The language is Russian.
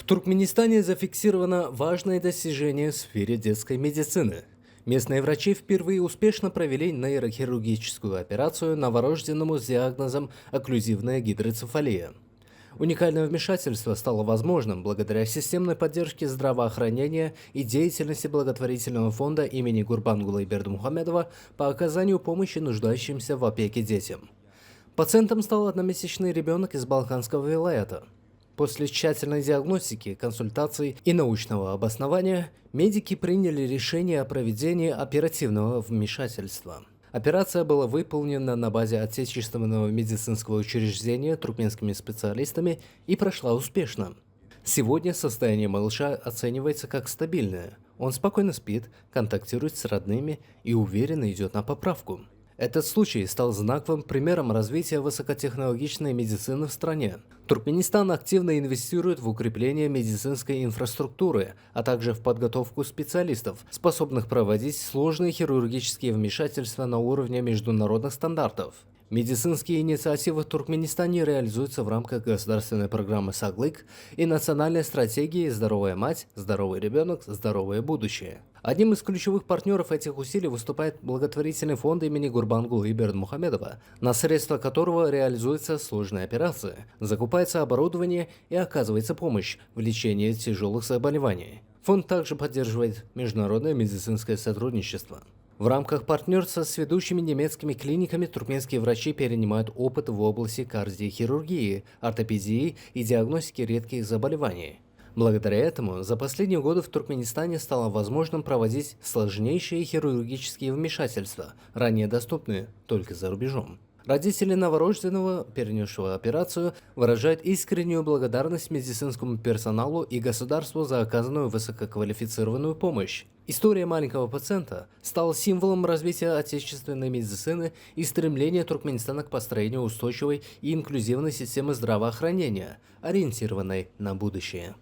Туркменистане зафиксировано важное достижение в сфере детской медицины. Местные врачи впервые успешно провели нейрохирургическую операцию новорожденному с диагнозом окклюзивная гидроцефалия. Уникальное вмешательство стало возможным благодаря системной поддержке здравоохранения и деятельности благотворительного фонда имени Гурбангулы Бердмухамедова по оказанию помощи нуждающимся в опеке детям. Пациентом стал одномесячный ребенок из Балканского вилаята. После тщательной диагностики, консультаций и научного обоснования медики приняли решение о проведении оперативного вмешательства. Операция была выполнена на базе отечественного медицинского учреждения туркменскими специалистами и прошла успешно. Сегодня состояние малыша оценивается как стабильное. Он спокойно спит, контактирует с родными и уверенно идет на поправку. Этот случай стал знаковым примером развития высокотехнологичной медицины в стране. Туркменистан активно инвестирует в укрепление медицинской инфраструктуры, а также в подготовку специалистов, способных проводить сложные хирургические вмешательства на уровне международных стандартов. Медицинские инициативы в Туркменистане реализуются в рамках государственной программы «Саглык» и национальной стратегии «Здоровая мать, здоровый ребенок, здоровое будущее». Одним из ключевых партнеров этих усилий выступает благотворительный фонд имени Гурбангулы Бердмухамедова, на средства которого реализуются сложные операции, закупается оборудование и оказывается помощь в лечении тяжелых заболеваний. Фонд также поддерживает международное медицинское сотрудничество. В рамках партнерства с ведущими немецкими клиниками туркменские врачи перенимают опыт в области кардиохирургии, ортопедии и диагностики редких заболеваний. Благодаря этому за последние годы в Туркменистане стало возможным проводить сложнейшие хирургические вмешательства, ранее доступные только за рубежом. Родители новорожденного, перенесшего операцию, выражают искреннюю благодарность медицинскому персоналу и государству за оказанную высококвалифицированную помощь. История маленького пациента стала символом развития отечественной медицины и стремления Туркменистана к построению устойчивой и инклюзивной системы здравоохранения, ориентированной на будущее.